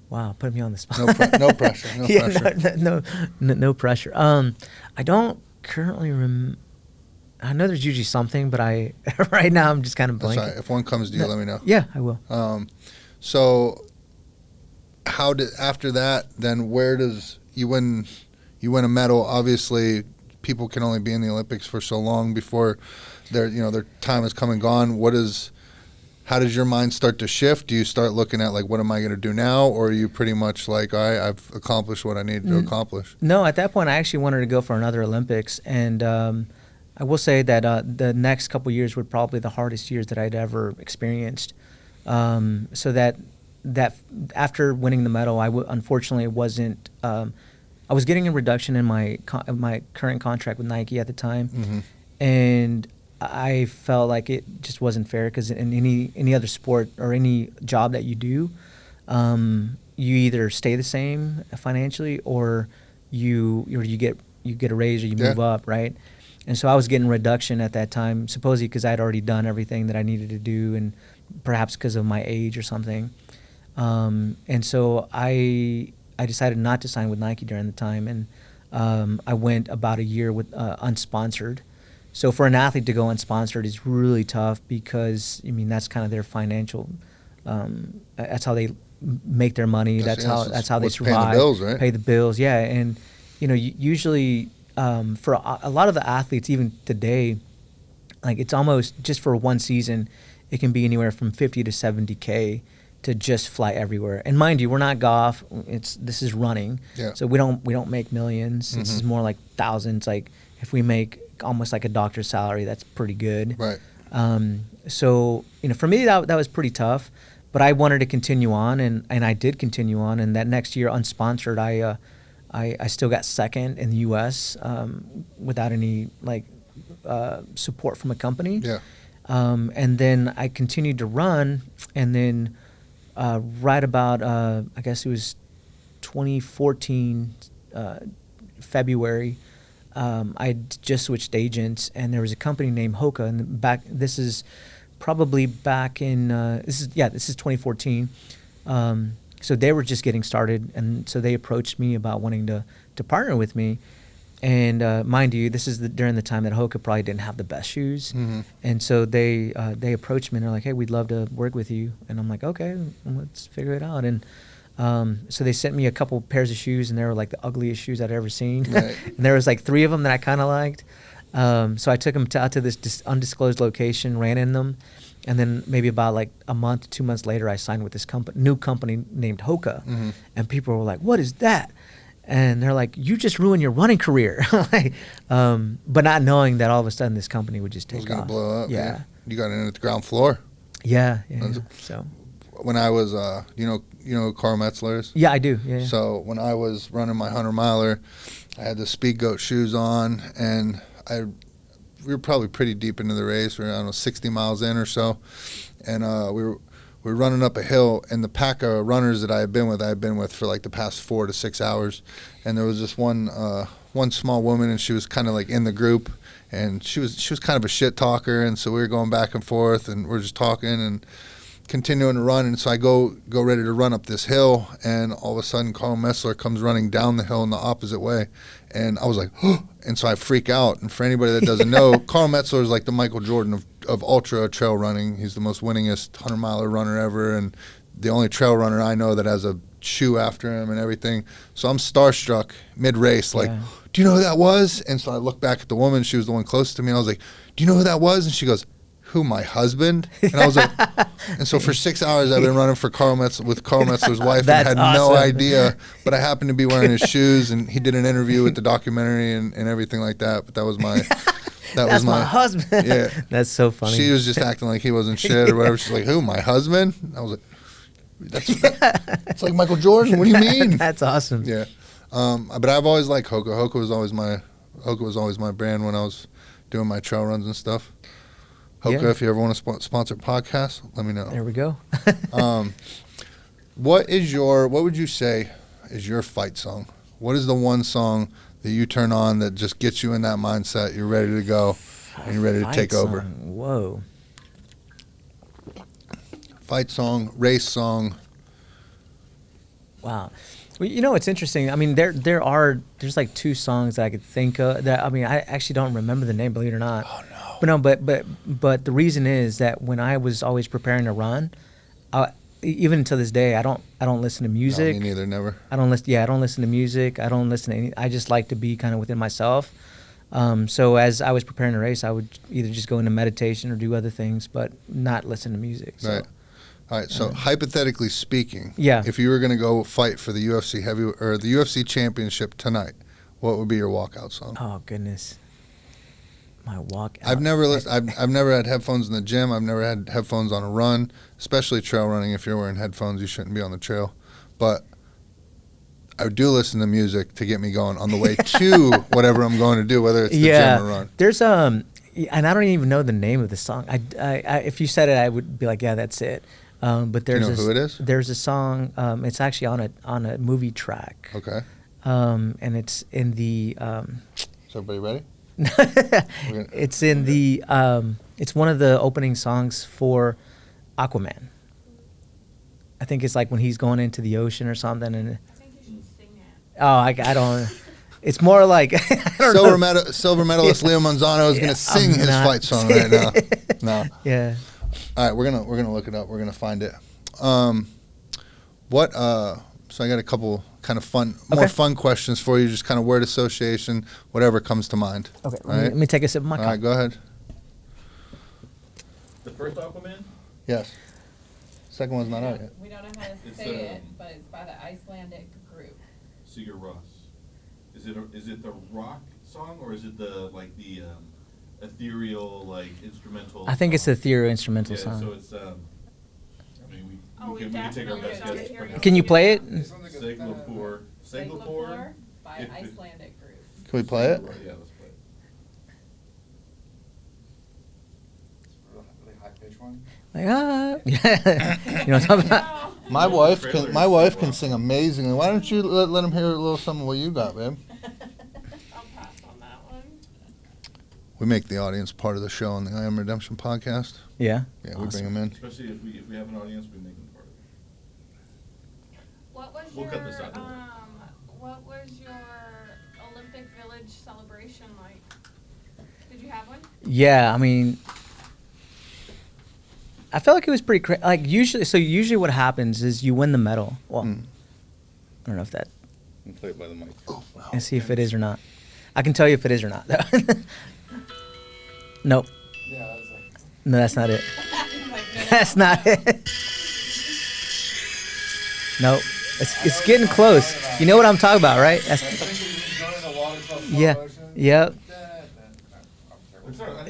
Wow, put me on the spot. No pressure. No Yeah, pressure. no pressure. I don't currently I know there's usually something, but right now I'm just kind of That's blanking. all right. If one comes to you, let me know. Yeah, I will. So after that, then where does you win a medal? Obviously, people can only be in the Olympics for so long before their time has come and gone. How does your mind start to shift? Do you start looking at like, what am I going to do now? Or are you pretty much like, all right, I've accomplished what I needed to accomplish? No, at that point, I actually wanted to go for another Olympics. And I will say that the next couple years were probably the hardest years that I'd ever experienced. So that after winning the medal, unfortunately wasn't. I was getting a reduction in my current contract with Nike at the time, Mm-hmm. and I felt like it just wasn't fair, because in any other sport or any job that you do, you either stay the same financially, or you get a raise, or you move up, right? And so I was getting a reduction at that time, supposedly because I'd already done everything that I needed to do, and perhaps because of my age or something. And so I decided not to sign with Nike during the time, and I went about a year with unsponsored. So for an athlete to go unsponsored is really tough, because that's kind of their financial. That's how they make their money. That's how they survive. Paying the bills, right? Pay the bills, yeah. And usually for a lot of the athletes, even today, like it's almost just for one season, it can be anywhere from 50 to 70K to just fly everywhere. And mind you, we're not golf. This is running. Yeah. So we don't make millions. Mm-hmm. This is more like thousands. Like if we make almost like a doctor's salary, that's pretty good. Right. So for me that was pretty tough, but I wanted to continue on, and I did continue on. And that next year, unsponsored, I still got second in the U.S. Without any support from a company. Yeah. And then I continued to run, and then right about I guess it was 2014 February, I just switched agents, and there was a company named Hoka, and this is probably back in this is 2014. So they were just getting started, and so they approached me about wanting to partner with me. And mind you, this is during the time that Hoka probably didn't have the best shoes. Mm-hmm. And so they approached me, and they're like, hey, we'd love to work with you. And I'm like, okay, let's figure it out. And so they sent me a couple pairs of shoes, and they were like the ugliest shoes I'd ever seen. Right. And there was like 3 of them that I kind of liked. So I took them out to this undisclosed location, ran in them. And then maybe about like a month, 2 months later, I signed with this new company named Hoka. Mm-hmm. And people were like, what is that? And they're like, you just ruined your running career. But not knowing that all of a sudden this company would just It was take going to off. blow up. Yeah. Man. You got in at the ground floor. Yeah. So. When I was, you know who Carl Metzler is? Yeah, I do. Yeah. So when I was running my 100-miler, I had the Speed Goat shoes on, and we were probably pretty deep into the race. We were, 60 miles in or so, and we we were running up a hill, and the pack of runners that I had been with for like the past 4 to 6 hours, and there was this one small woman, and she was kind of like in the group, and she was kind of a shit talker, and so we were going back and forth, and we're just talking and continuing to run, and so I go ready to run up this hill, and all of a sudden Carl Metzler comes running down the hill in the opposite way, and I was like, oh, and so I freak out. And for anybody that doesn't know, Carl Metzler is like the Michael Jordan of ultra trail running. He's the most winningest 100-miler runner ever, and the only trail runner I know that has a shoe after him and everything. So I'm starstruck mid-race, like, do you know who that was? And so I look back at the woman. She was the one close to me, and I was like, do you know who that was? And she goes, who, my husband? And I was like, and so for 6 hours I've been running with Carl Metzler's wife, and had no idea, but I happened to be wearing his shoes, and he did an interview with the documentary and everything like that. But that was my, that's my husband. Yeah. That's so funny. She was just acting like he wasn't shit or whatever. She's like, who, my husband? I was like, it's like Michael Jordan. What do you mean? That's awesome. Yeah. But I've always liked Hoka. Hoka was always my brand when I was doing my trail runs and stuff. Hoka, if you ever want to sponsor podcasts, let me know. There we go. What would you say is your fight song? What is the one song that you turn on that just gets you in that mindset? You're ready to go and you're ready to take over. Whoa. Fight song, race song. Wow. Well, you know, it's interesting. I mean, there's like 2 songs that I could think of that, I mean, I actually don't remember the name, believe it or not. Oh, no. But the reason is that when I was always preparing to run, even until this day, I don't listen to music. No, me neither, never. I don't listen to music. I don't listen to any. I just like to be kind of within myself. So as I was preparing to race, I would either just go into meditation or do other things, but not listen to music. So. Right. All right. So hypothetically speaking, yeah, if you were going to go fight for the UFC the UFC championship tonight, what would be your walkout song? Oh goodness. My walkout. I've never had headphones in the gym. I've never had headphones on a run, especially trail running. If you're wearing headphones, you shouldn't be on the trail. But I do listen to music to get me going on the way to whatever I'm going to do, whether it's the gym or run. There's and I don't even know the name of the song. I if you said it, I would be like, yeah, that's it. But there's do you know who it is? There's a song. It's actually on a movie track. Okay. And it's in the. Is everybody ready? It's in the it's one of the opening songs for Aquaman. I think it's like when he's going into the ocean or something, and I think you should sing it. Oh, I don't. It's more like I don't know. Silver medalist Leo Manzano is gonna sing his fight song right now. No. Yeah. All right, we're gonna look it up. We're gonna find it. So I got a couple kind of more fun questions for you, just kind of word association, whatever comes to mind. Okay, let me take a sip of my coffee. All right, go ahead. The first Aquaman? Yes. Second one's not out yet. We don't know how to say it, but it's by the Icelandic group. Sigur Rós. Is it the rock song, or is it the ethereal instrumental? I think it's the ethereal instrumental song. So it's we can take our best guess. Can you play it? Seglapur by Icelandic group. Can we play it? Yeah, let's play it. Really high pitch one. Like you know what I'm talking about? My wife can sing amazingly. Why don't you let them hear a little something of what you got, babe? I'll pass on that one. We make the audience part of the show on the I Am Redemption podcast. Yeah. Yeah, Awesome. we bring them in. Especially if we have an audience, we make them part of it. We'll cut this out. What was your Olympic Village celebration like? Did you have one? Yeah, I mean, I felt like it was pretty usually what happens is you win the medal. Well, I don't know if that. You can play it by the mic. Oh, wow. And see if it is or not. I can tell you if it is or not. Nope. Yeah, that was like. No, that's not it. That's not it. Nope. It's getting close. You know what I'm talking about, right? Yeah. Yep.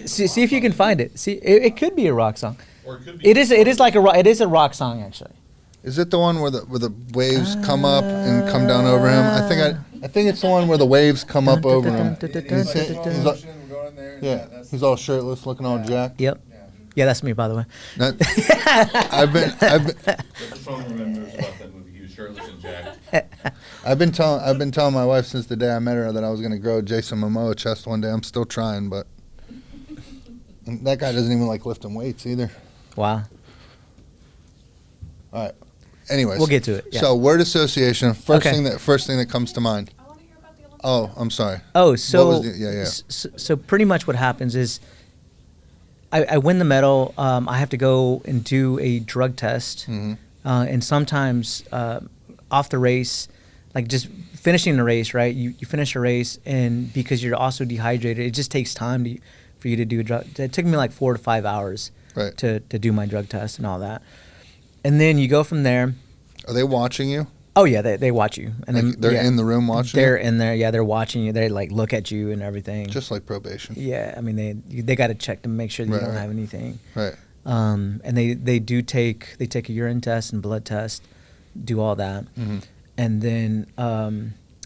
See if you can find it. See, it could be a rock song. Or it could be. It is a rock song actually. Is it the one where the waves come up and come down over him? I think it's the one where the waves come up over him. Yeah, he's all shirtless, looking all jacked. Yep. Yeah, that's me, by the way. I've been That's Shawn remembers about that movie. He was shirtless and jacked. I've been telling my wife since the day I met her that I was going to grow Jason Momoa chest one day. I'm still trying, but that guy doesn't even like lifting weights either. Wow. All right. Anyways, We'll get to it. Yeah. So word association. First Okay. thing that comes to mind. I want to hear about the Olympics. Oh, I'm sorry. Oh, so What was yeah. So pretty much what happens is I win the medal. I have to go and do a drug test, and sometimes off the race, like just finishing the race, right? You finish a race, and because you're also dehydrated, it just takes time for you to do a drug. It took me like 4 to 5 hours Right. to do my drug test and all that, and then you go from there. Are they watching you? Oh yeah, they watch you, and Like, then they're yeah, in the room watching They're you? in there, yeah. They're watching you. They like look at you and everything. Just like probation. Yeah, I mean they got to check to make sure that Right, you don't right. have anything. Right. And they do take a urine test and blood test, do all that, and then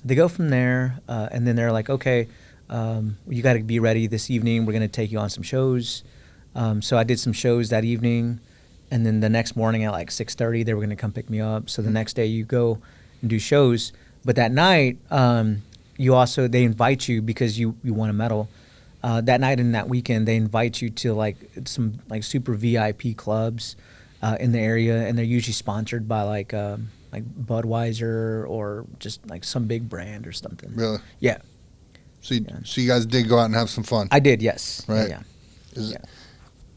they go from there. And then they're like, okay, you got to be ready this evening. We're gonna take you on some shows. So I did some shows that evening, and then the next morning at like 6:30 they were gonna come pick me up. So the next day you go and do shows, but that night they invite you because you won a medal. That night and that weekend, they invite you to like some like super VIP clubs in the area, and they're usually sponsored by like Budweiser or just like some big brand or something. Really? Yeah, So you guys did go out and have some fun. I did. Yes. Right. Yeah.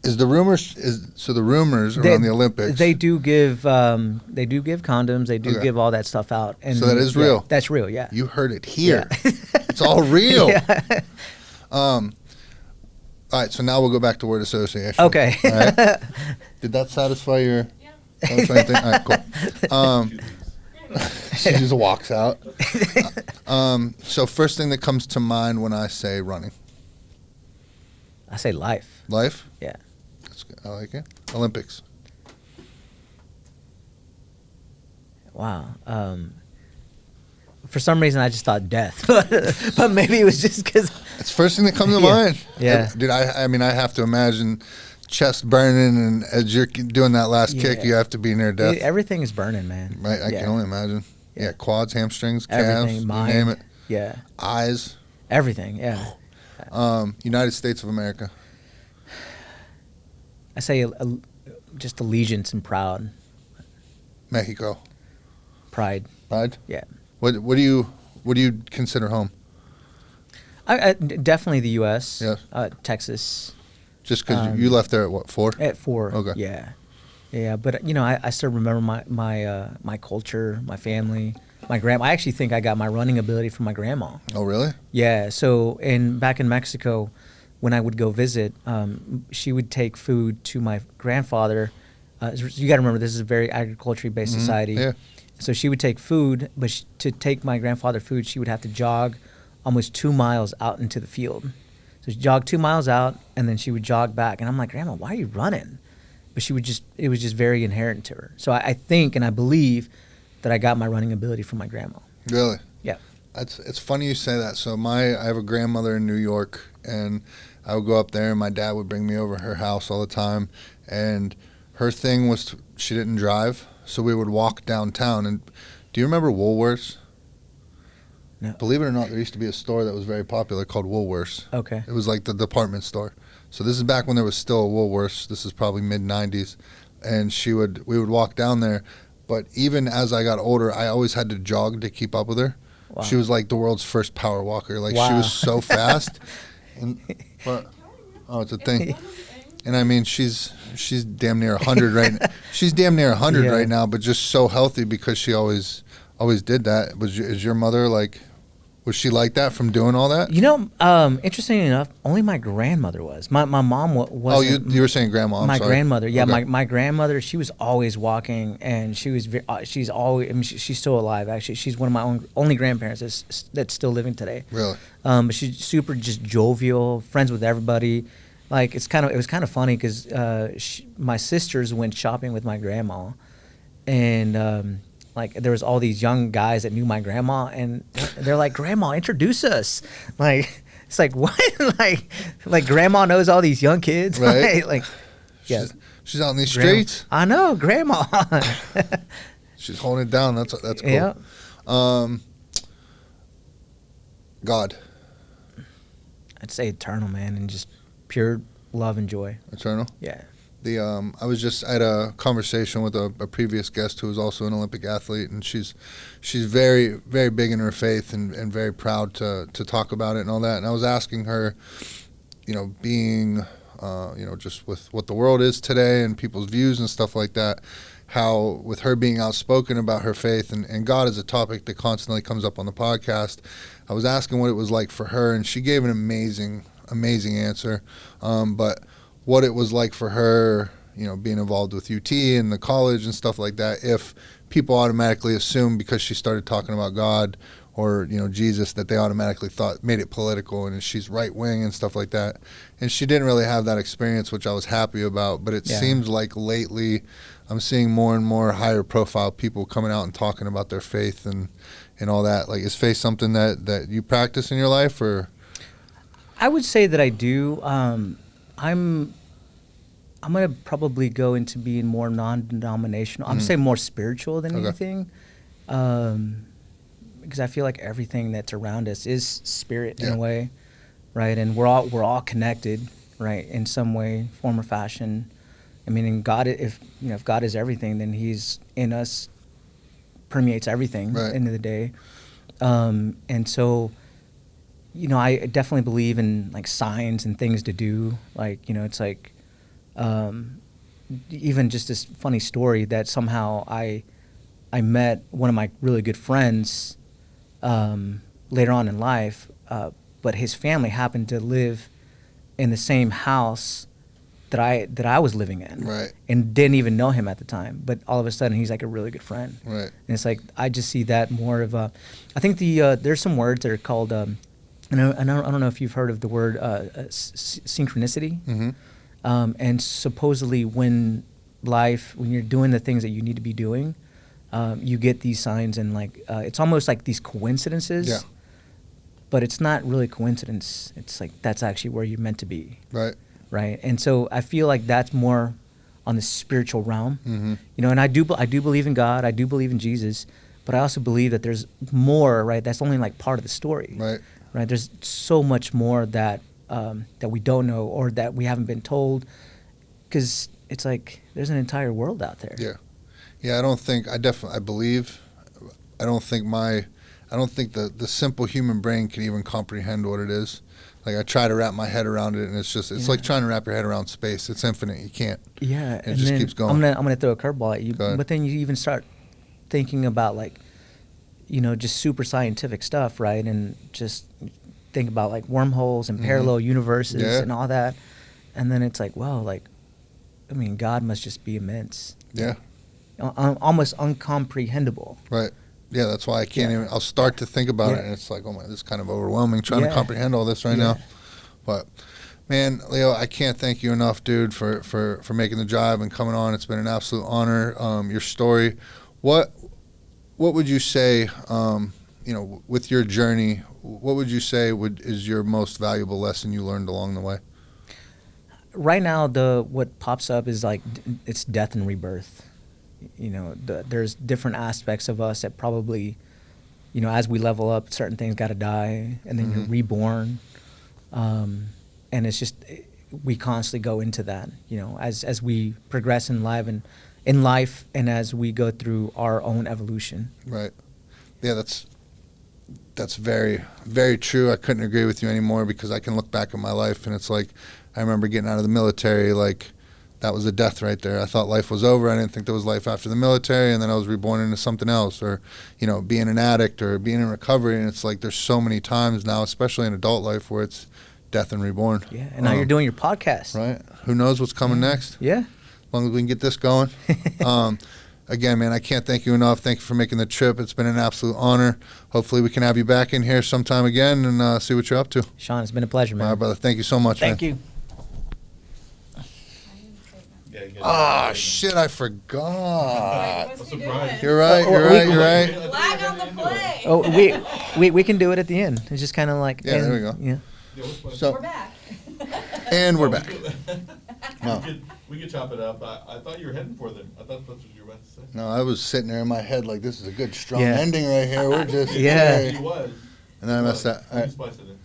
Is the rumors around the Olympics? They do give condoms. They do Okay. give all that stuff out. And So that is yeah, real? That's real. Yeah. You heard it here. Yeah. It's all real. Yeah. All right, so now we'll go back to word association. Okay. All right. Did that satisfy your thing? All right, cool. She just walks out. So first thing that comes to mind when I say running. I say life. Life? Yeah. That's good. I like it. Olympics. Wow. For some reason, I just thought death, but maybe it was just because. It's the first thing that comes to Yeah. mind. Yeah. Dude, I mean, I have to imagine chest burning, and as you're doing that last kick, Yeah. you have to be near death. Everything is burning, man. Right? I can only imagine. Yeah, quads, hamstrings, calves, Everything, you mind. name it. Yeah. Eyes. Everything. Yeah. United States of America. I say just allegiance and proud. Mexico. Pride. Right? Yeah. What do you consider home? Definitely the U.S. Yes. Texas. Just because you left there at what, 4? At 4. Okay. Yeah. Yeah, but I still remember my culture, my family, my grandma. I actually think I got my running ability from my grandma. Oh, really? Yeah. So back in Mexico, when I would go visit, she would take food to my grandfather. You got to remember, this is a very agriculturally based society. Yeah. So she would take food, but to take my grandfather food, she would have to jog almost 2 miles out into the field. So she jogged 2 miles out, and then she would jog back. And I'm like, Grandma, why are you running? But it was just very inherent to her. So I think and I believe that I got my running ability from my grandma. Really? Yeah. It's funny you say that. So I have a grandmother in New York, and I would go up there, and my dad would bring me over to her house all the time. And her thing was she didn't drive, so we would walk downtown. And do you remember Woolworths? No. Believe it or not, there used to be a store that was very popular called Woolworths. Okay. It was like the department store. So this is back when there was still a Woolworths. This is probably mid-'90s. And we would walk down there. But even as I got older, I always had to jog to keep up with her. Wow. She was like the world's first power walker. Like Wow. she was so fast. It's a thing. And I mean, she's damn near 100 right now. She's damn near 100 Yeah. right now, but just so healthy because she always did that. Is your mother like, was she like that from doing all that? Interestingly enough, only my grandmother was. My mom wasn't. Oh, you were saying grandma. I'm my sorry. grandmother, yeah, Okay. my grandmother. She was always walking, and she's always. I mean, she's still alive. Actually, she's one of my only grandparents that's still living today. Really? But she's super just jovial, friends with everybody. Like it was kind of funny because my sisters went shopping with my grandma, and like there was all these young guys that knew my grandma, and they're like, "Grandma, introduce us." Like it's like what? like grandma knows all these young kids, Right? like Yeah. She's out in these streets. I know, grandma. She's holding it down. That's cool. Yeah. God. I'd say eternal, man, and just pure love and joy. Eternal. Yeah. I had a conversation with a previous guest who was also an Olympic athlete, and she's very, very big in her faith and very proud to talk about it and all that. And I was asking her, being, just with what the world is today and people's views and stuff like that, how with her being outspoken about her faith and God is a topic that constantly comes up on the podcast, I was asking what it was like for her, and she gave an amazing answer. But what it was like for her, being involved with UT and the college and stuff like that, if people automatically assume because she started talking about God or, Jesus, that they automatically made it political and she's right wing and stuff like that. And she didn't really have that experience, which I was happy about. But it seems like lately I'm seeing more and more higher profile people coming out and talking about their faith and all that. Like, is faith something that you practice in your life, or? I would say that I do. I'm gonna probably go into being more non-denominational. I'm say more spiritual than anything, because I feel like everything that's around us is spirit in a way, right? And we're all connected, right, in some way, form, or fashion. I mean, in God, if God is everything, then He's in us, permeates everything. At the end of the day, and so. I definitely believe in like signs and things to do. Like, it's like, even just this funny story that somehow I met one of my really good friends later on in life, but his family happened to live in the same house that I was living in, right, and didn't even know him at the time. But all of a sudden, he's like a really good friend, right. And it's like I just see that more of a. I think there's some words that are called. And I don't know if you've heard of the word synchronicity. Mm-hmm. And supposedly when you're doing the things that you need to be doing, you get these signs and it's almost like these coincidences. Yeah. But it's not really coincidence. It's like that's actually where you're meant to be. Right. Right. And so I feel like that's more on the spiritual realm. Mm-hmm. And I do believe in God. I do believe in Jesus. But I also believe that there's more, right? That's only like part of the story. Right. Right, there's so much more that we don't know or that we haven't been told, because it's like there's an entire world out there. Yeah. I believe. I don't think the simple human brain can even comprehend what it is. Like, I try to wrap my head around it, and it's like trying to wrap your head around space. It's infinite. You can't. Yeah, and it just keeps going. I'm gonna throw a curveball at you, but then you even start thinking about just super scientific stuff, right? And just think about like wormholes and parallel universes and all that. And then it's like, well, God must just be immense. Yeah. Almost uncomprehendable. Right. Yeah, that's why I can't even, I'll start to think about it and it's like, oh my, this is kind of overwhelming trying to comprehend all this right now. But man, Leo, I can't thank you enough, dude, for making the drive and coming on. It's been an absolute honor. Your story, what would you say, with your journey, what would you say is your most valuable lesson you learned along the way? Right now, what pops up is it's death and rebirth. There's different aspects of us that probably, as we level up, certain things got to die, and then you're reborn. And it's just, we constantly go into that, as we progress in life and as we go through our own evolution. Right. Yeah, that's very, very true. I couldn't agree with you anymore, because I can look back at my life and it's like, I remember getting out of the military, that was a death right there. I thought life was over. I didn't think there was life after the military, and then I was reborn into something else, or, being an addict or being in recovery. And it's like, there's so many times now, especially in adult life, where it's death and reborn. Yeah, and now you're doing your podcast. Right. Who knows what's coming next? Yeah. As long as we can get this going. Again, man, I can't thank you enough. Thank you for making the trip. It's been an absolute honor. Hopefully we can have you back in here sometime again and see what you're up to. Shawn, it's been a pleasure, man. All right, brother. Thank you so much, Thank man. you. Shit, I forgot. What's he doing? You're right. Flag on the play. Oh, we can do it at the end. It's just kind of like. Yeah, there we go. Yeah. So, We're back. and we're back. No. We could chop it up. I thought you were heading for them. I thought that's what you were about to say. No, I was sitting there in my head like, this is a good, strong Yeah. ending right here. We're just Yeah. He was. And then I messed up. All You right. splice it in.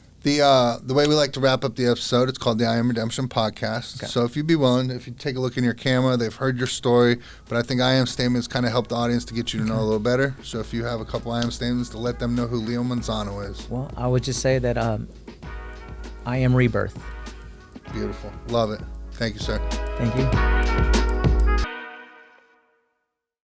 The way we like to wrap up the episode, it's called the I Am Redemption podcast. Okay. So if you'd be willing, if you take a look in your camera, they've heard your story, but I think I Am statements kind of help the audience to get you to know a little better. So if you have a couple I Am statements to let them know who Leo Manzano is. Well, I would just say that I am Rebirth. Beautiful. Love it. Thank you, sir. Thank you.